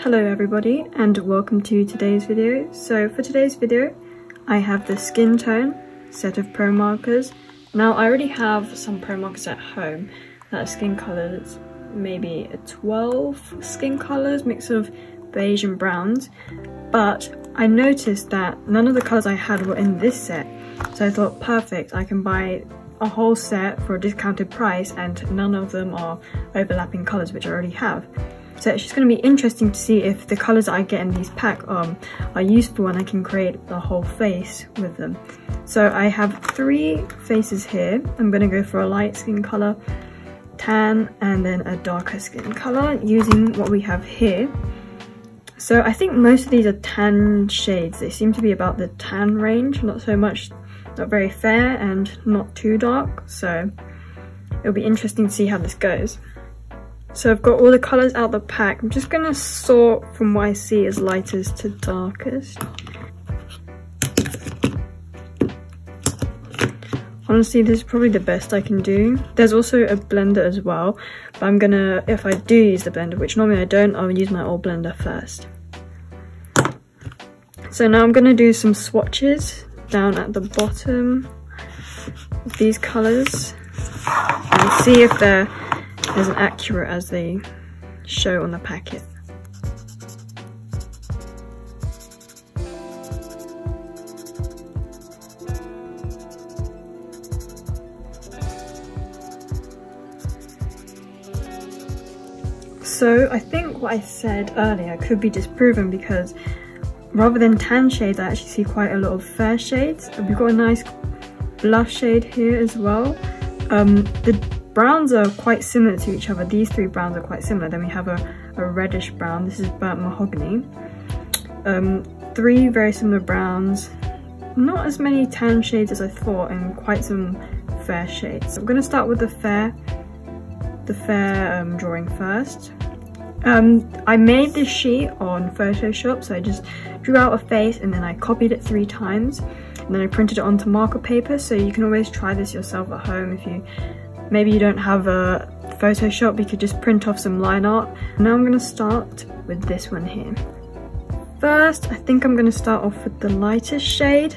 Hello everybody and welcome to today's video. So for today's video I have the skin tone set of Promarkers. Now I already have some Promarkers at home that are skin colours, maybe 12 skin colours, mix of beige and browns, but I noticed that none of the colours I had were in this set, so I thought perfect, I can buy a whole set for a discounted price and none of them are overlapping colours which I already have. So it's just going to be interesting to see if the colours I get in these packs are useful and I can create the whole face with them. So I have 3 faces here. I'm going to go for a light skin colour, tan, and then a darker skin colour using what we have here. So I think most of these are tan shades. They seem to be about the tan range, not very fair and not too dark. So it'll be interesting to see how this goes. So I've got all the colours out the pack. I'm just going to sort from what I see as lightest to darkest. Honestly, this is probably the best I can do. There's also a blender as well, but I'm gonna, if I do use the blender, which normally I don't, I'll use my old blender first. So now I'm gonna do some swatches down at the bottom of these colours and see if they're as accurate as they show on the packet. So I think what I said earlier could be disproven because rather than tan shades, I actually see quite a lot of fair shades. We've got a nice blush shade here as well. The browns are quite similar to each other. These 3 browns are quite similar. Then we have a reddish brown. This is burnt mahogany. 3 very similar browns. Not as many tan shades as I thought, and quite some fair shades. So I'm going to start with the fair drawing first. I made this sheet on Photoshop, so I just drew out a face and then I copied it 3 times and then I printed it onto marker paper. So you can always try this yourself at home. If maybe you don't have a Photoshop, you could just print off some line art. Now I'm going to start with this one here. First, I think I'm going to start off with the lightest shade,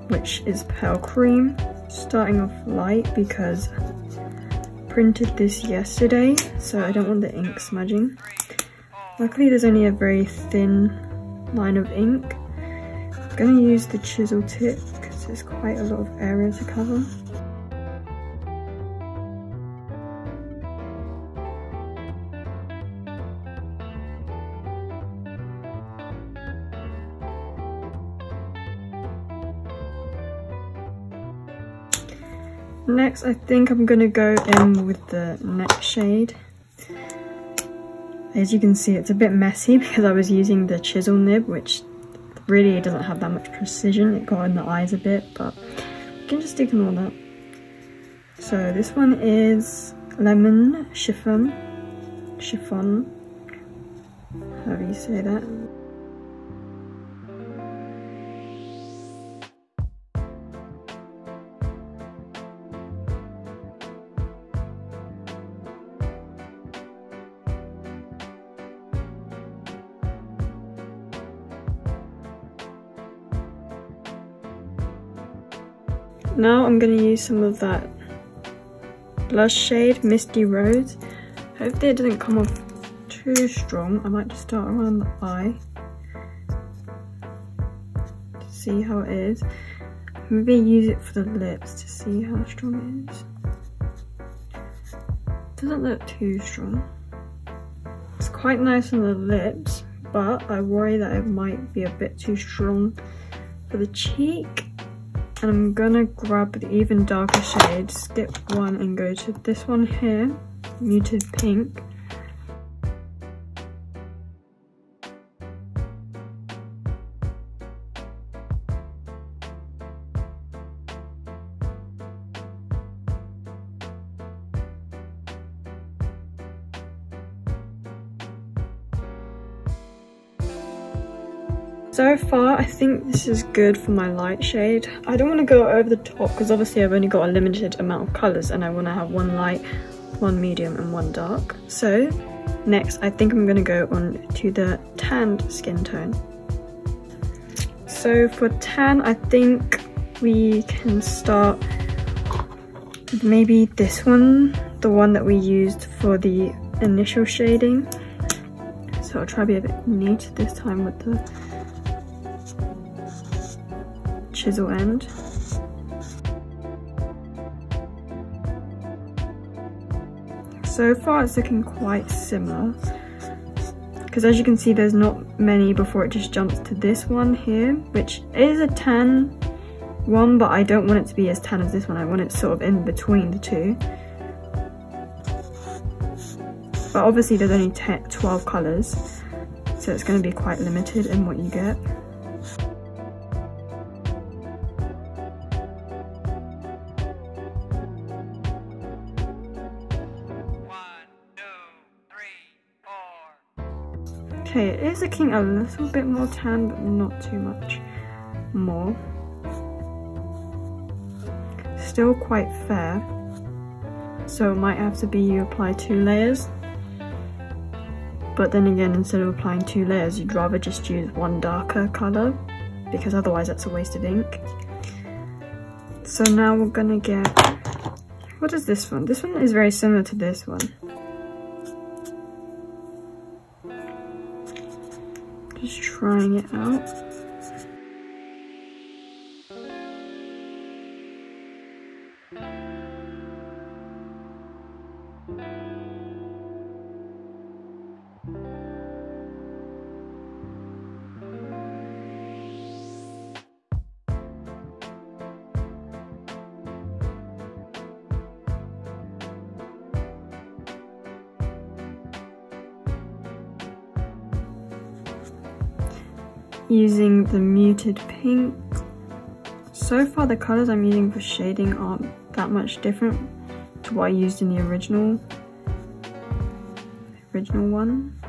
which is pale cream. Starting off light because printed this yesterday, so I don't want the ink smudging. Luckily there's only a very thin line of ink. I'm going to use the chisel tip because there's quite a lot of area to cover. Next, I think I'm going to go in with the next shade. As you can see, it's a bit messy because I was using the chisel nib, which really doesn't have that much precision. It got in the eyes a bit, but you can just ignore that. So this one is Lemon Chiffon, however you say that. Now I'm going to use some of that blush shade, Misty Rose. Hopefully it doesn't come off too strong. I might just start around the eye to see how it is. Maybe use it for the lips to see how strong it is. Doesn't look too strong. It's quite nice on the lips, but I worry that it might be a bit too strong for the cheek. And I'm gonna grab the even darker shade, skip one and go to this one here, muted pink. So far, I think this is good for my light shade. I don't want to go over the top because obviously I've only got a limited amount of colours and I want to have one light, one medium and one dark. So Next, I think I'm going to go on to the tanned skin tone. So for tan, I think we can start with maybe this one, the one that we used for the initial shading. So I'll try to be a bit neat this time with the chisel end. So far it's looking quite similar, because as you can see there's not many before it just jumps to this one here, which is a tan one, but I don't want it to be as tan as this one. I want it sort of in between the two. But obviously there's only 12 colours, so it's going to be quite limited in what you get. Okay, it is looking a little bit more tan, but not too much more. Still quite fair, so it might have to be you apply 2 layers. But then again, instead of applying 2 layers, you'd rather just use one darker colour, because otherwise that's a waste of ink. So now we're gonna get, what is this one? This one is very similar to this one. Just trying it out. Using the muted pink. So far the colours I'm using for shading aren't that much different to what I used in the original one.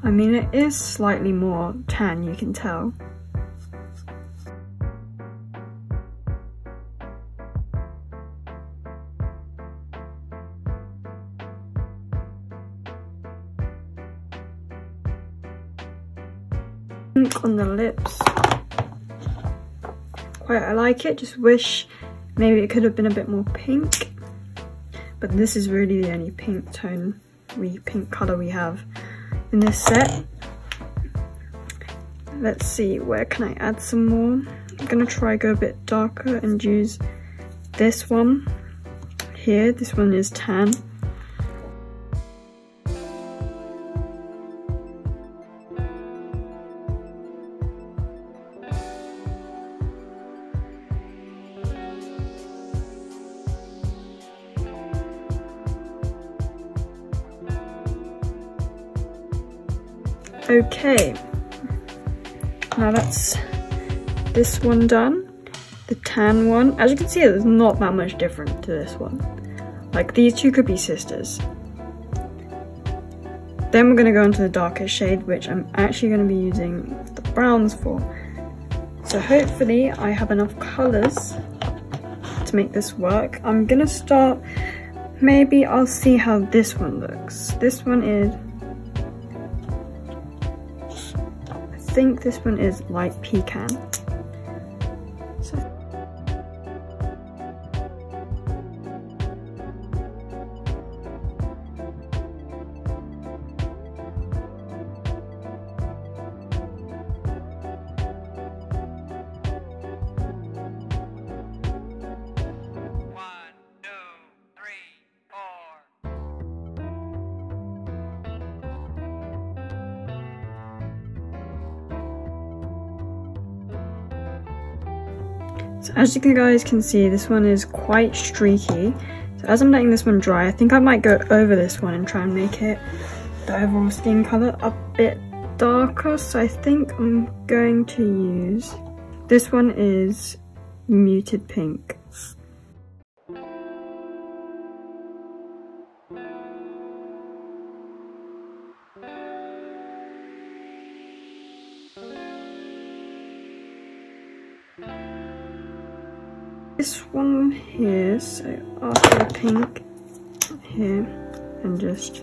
I mean, it is slightly more tan, you can tell. Pink on the lips. I like it, just wish maybe it could have been a bit more pink. But this is really the only pink colour we have in this set. Let's see, where can I add some more? I'm gonna try go a bit darker and use this one here. This one is tan. Okay, now that's this one done, the tan one. As you can see, there's not that much different to this one. Like, these two could be sisters. Then we're going to go into the darker shade, which I'm actually going to be using the browns for. So hopefully I have enough colours to make this work. I'm going to start, maybe I'll see how this one looks. This one is, I think this one is light pecan. So as you guys can see, this one is quite streaky. So as I'm letting this one dry, I think I might go over this one and try and make it, the overall skin colour, a bit darker. So I think I'm going to use, this one is muted pink. This one here, so after the pink, here and just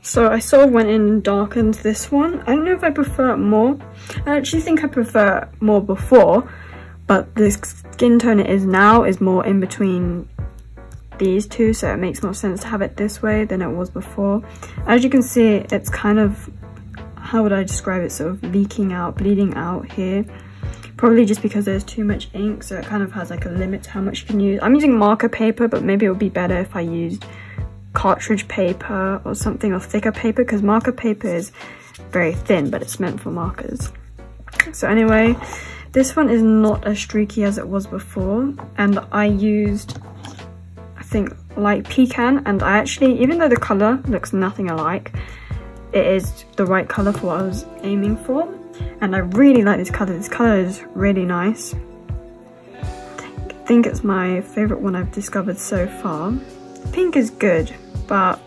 so I sort of went in and darkened this one. I don't know if I prefer it more. I actually think I prefer it more before, but the skin tone it is now is more in between these two, so it makes more sense to have it this way than it was before. As you can see, it's kind of, how would I describe it, sort of leaking out, bleeding out here. Probably just because there's too much ink, so it kind of has like a limit to how much you can use. I'm using marker paper, but maybe it would be better if I used cartridge paper or something, or thicker paper, because marker paper is very thin, but it's meant for markers. So anyway, this one is not as streaky as it was before, and I used, I think, light pecan, and I actually, even though the color looks nothing alike, it is the right color for what I was aiming for, and I really like this color. This color is really nice. I think it's my favorite one I've discovered so far. Pink is good, but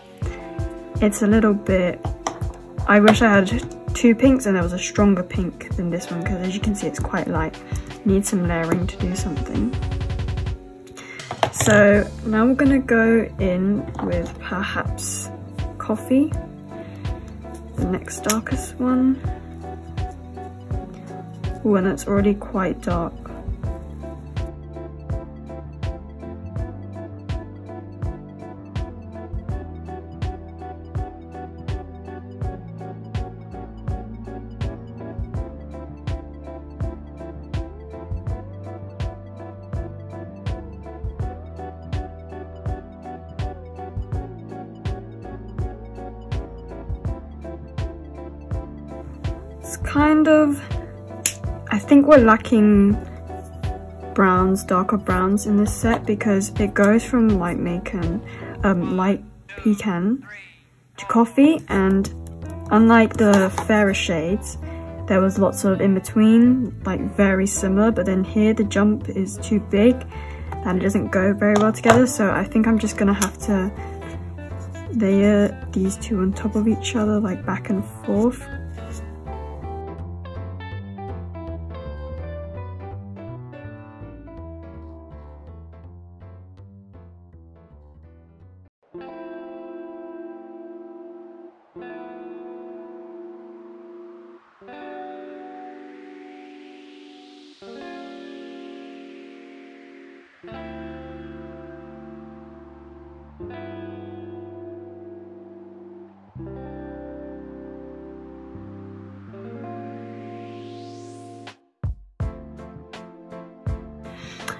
it's a little bit, I wish I had two pinks and there was a stronger pink than this one, because as you can see it's quite light. Needs some layering to do something. So now we're gonna go in with perhaps coffee, the next darkest one. Ooh, and it's already quite dark. It's kind of, I think we're lacking browns, darker browns in this set, because it goes from light pecan to coffee, and unlike the fairer shades, there was lots of in between, like very similar, but then here the jump is too big and it doesn't go very well together. So I think I'm just gonna have to layer these two on top of each other, like back and forth.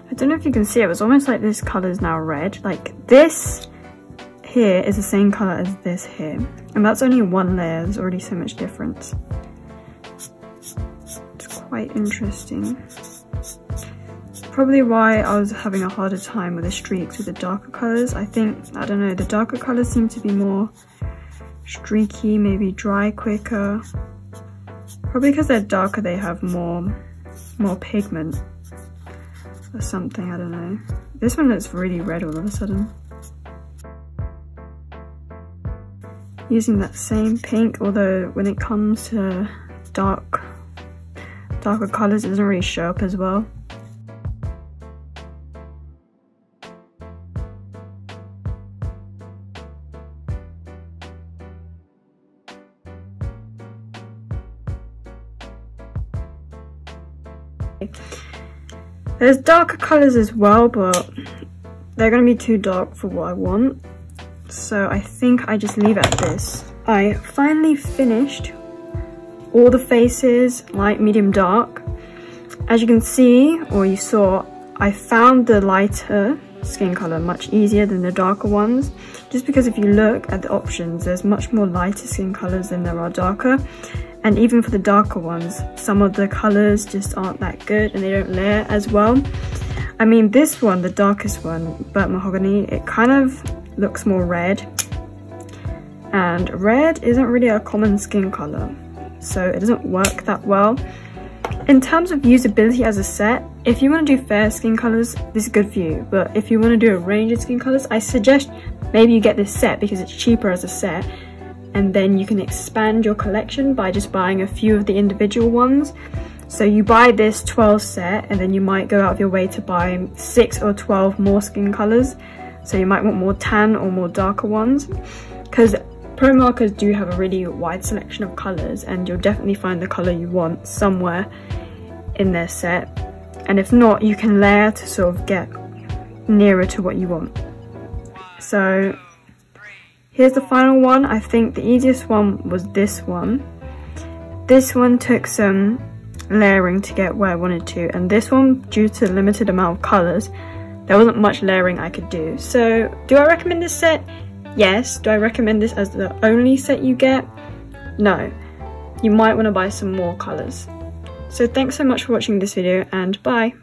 I don't know if you can see it, it's almost like this colour is now red. Like this here is the same colour as this here. And that's only one layer, there's already so much difference. It's quite interesting. Probably why I was having a harder time with the streaks with the darker colours. I think, I don't know, the darker colours seem to be more streaky, maybe dry quicker. Probably because they're darker they have more pigment or something, I don't know. This one looks really red all of a sudden. Using that same pink, although when it comes to darker colours it doesn't really show up as well. There's darker colours as well, but they're going to be too dark for what I want. So I think I just leave it at this. I finally finished all the faces, light, medium, dark. As you can see, or you saw, I found the lighter skin colour much easier than the darker ones. Just because if you look at the options, there's much more lighter skin colours than there are darker. And even for the darker ones, some of the colours just aren't that good and they don't layer as well. I mean, this one, the darkest one, burnt mahogany, it kind of looks more red. and red isn't really a common skin colour, so it doesn't work that well. In terms of usability as a set, if you want to do fair skin colours, this is good for you, but if you want to do a range of skin colours, I suggest maybe you get this set because it's cheaper as a set, and then you can expand your collection by just buying a few of the individual ones. So you buy this 12 set and then you might go out of your way to buy 6 or 12 more skin colours. So you might want more tan or more darker ones, because Promarkers do have a really wide selection of colours, and you'll definitely find the colour you want somewhere in their set. And if not, you can layer to sort of get nearer to what you want. So here's the final one. I think the easiest one was this one. This one took some layering to get where I wanted to, and this one, due to the limited amount of colours, there wasn't much layering I could do. So do I recommend this set? Yes. Do I recommend this as the only set you get? No. You might want to buy some more colours. So thanks so much for watching this video, and bye!